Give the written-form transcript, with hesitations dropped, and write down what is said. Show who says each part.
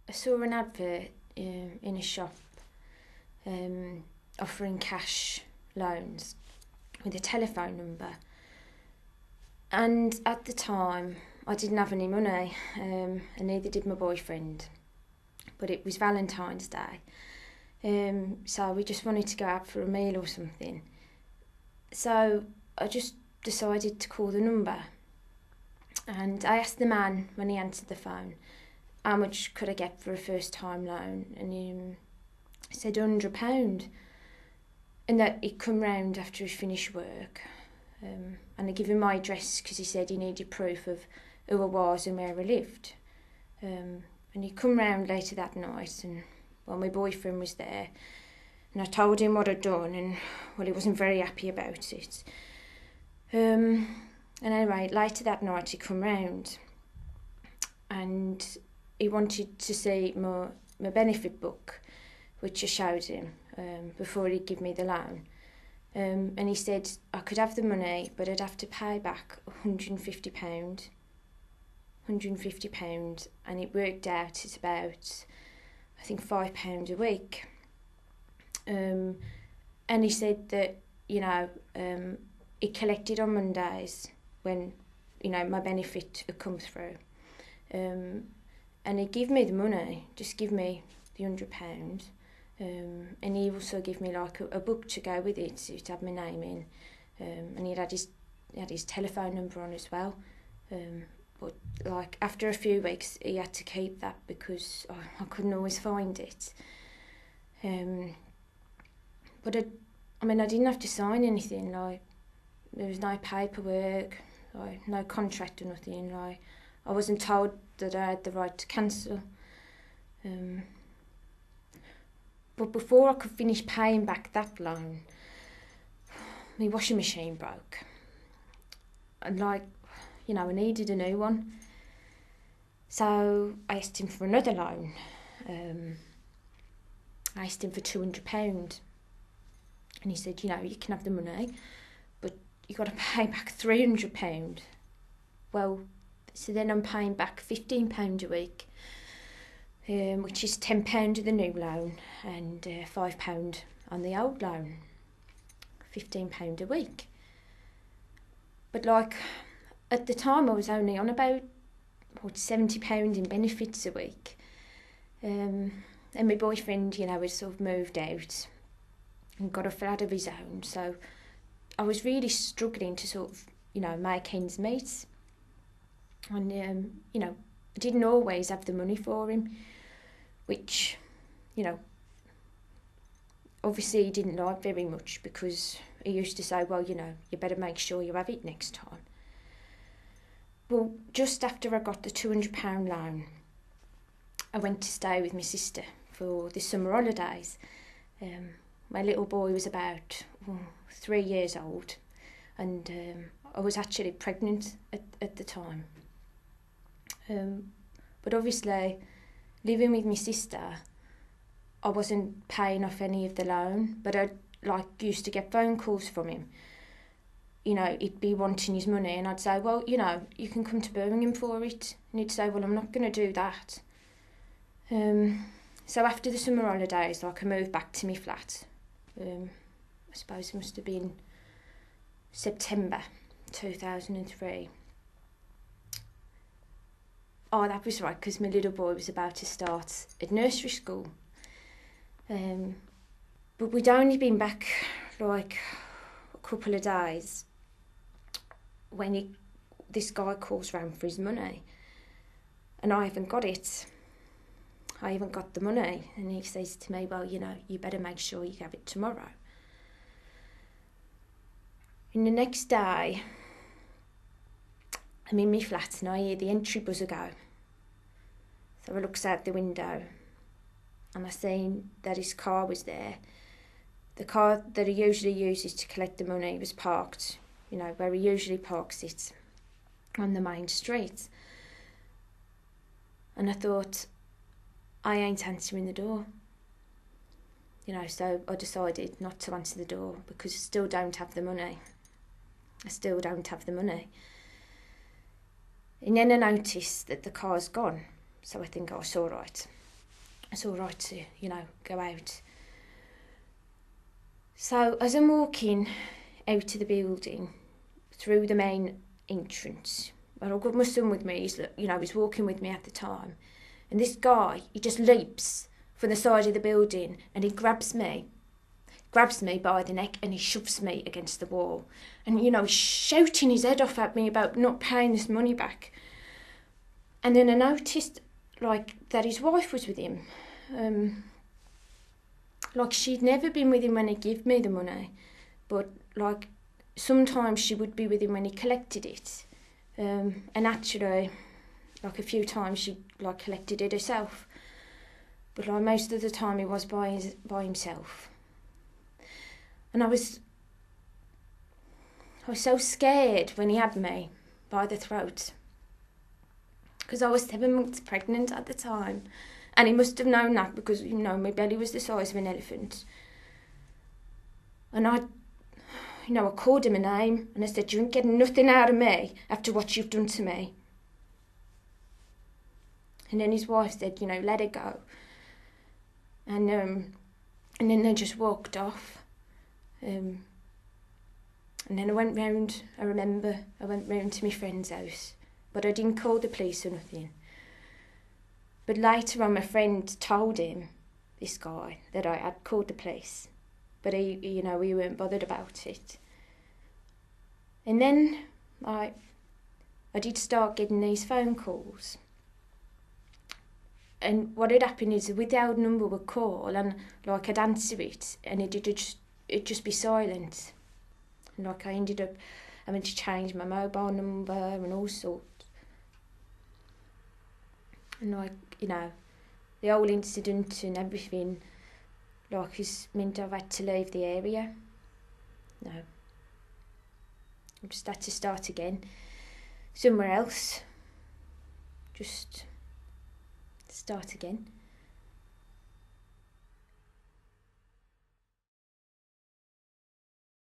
Speaker 1: I saw an advert in a shop offering cash loans with a telephone number. And at the time, I didn't have any money, and neither did my boyfriend. But it was Valentine's Day, so we just wanted to go out for a meal or something. So I just decided to call the number. And I asked the man when he answered the phone, how much could I get for a first-time loan? And he said £100. And that he'd come round after he finished work. And I gave him my address because he said he needed proof of who I was and where I lived. And he come round later that night, and my boyfriend was there, and I told him what I'd done, and he wasn't very happy about it. And anyway, later that night he come round, and he wanted to see my benefit book, which I showed him before he'd give me the loan. And he said I could have the money, but I'd have to pay back £150, and it worked out at about, I think, £5 a week. And he said that, he collected on Mondays when, my benefit had come through. And he gave me the money, just give me the £100. And he also gave me like a book to go with it, so it had my name in, and he had his telephone number on as well. But like after a few weeks, he had to keep that because I couldn't always find it. But I didn't have to sign anything. Like there was no paperwork, like no contract or nothing. Like I wasn't told that I had the right to cancel. But before I could finish paying back that loan, my washing machine broke. And I needed a new one. So I asked him for another loan. I asked him for £200. And he said, you can have the money, but you've got to pay back £300. Well, so then I'm paying back £15 a week. Which is £10 of the new loan and £5 on the old loan, £15 a week. But like at the time, I was only on about £70 in benefits a week, and my boyfriend, had sort of moved out and got a flat of his own. So I was really struggling to sort of make ends meet, and I didn't always have the money for him, which, obviously he didn't like very much because he used to say, well, you better make sure you have it next time. Well, just after I got the £200 loan, I went to stay with my sister for the summer holidays. My little boy was about 3 years old, and I was actually pregnant at the time. But obviously, living with my sister, I wasn't paying off any of the loan, but I used to get phone calls from him. He'd be wanting his money, and I'd say, well, you can come to Birmingham for it. And he'd say, well, I'm not going to do that. So after the summer holidays, I moved back to my flat. I suppose it must have been September 2003. Oh, that was right, because my little boy was about to start at nursery school. But we'd only been back like a couple of days when this guy calls round for his money, and I haven't got it. I haven't got the money, and he says to me, well, you better make sure you have it tomorrow. And the next day, I'm in my flat and I hear the entry buzzer go. So I looks out the window and I seen that his car was there. The car that he usually uses to collect the money was parked, where he usually parks it, on the main street. And I thought, I ain't answering the door. So I decided not to answer the door because I still don't have the money. And then I noticed that the car's gone. So I think, it's all right. it's all right to, go out. So as I'm walking out of the building, through the main entrance, and I've got my son with me, he's walking with me at the time, and this guy, he just leaps from the side of the building and he grabs me by the neck and he shoves me against the wall. And, he's shouting his head off at me about not paying this money back. And then I noticed, that his wife was with him. She'd never been with him when he gave me the money, but, sometimes she would be with him when he collected it. And actually, a few times she, collected it herself. But, most of the time he was by himself. And I was so scared when he had me by the throat, because I was 7 months pregnant at the time, and he must have known that because, my belly was the size of an elephant. And I called him a name, and I said, "You ain't getting nothing out of me after what you've done to me." And then his wife said, "Let her go." And then they just walked off. And then I went round to my friend's house, but I didn't call the police or nothing. But later on, my friend told him, this guy, that I had called the police, but he weren't bothered about it. And then I did start getting these phone calls. And what had happened is, with the old number would call, and I'd answer it, and it'd just be silent. And I ended up having to change my mobile number and all sorts. And the whole incident and everything, has meant I've had to leave the area. No. I just had to start again. Somewhere else. Just start again.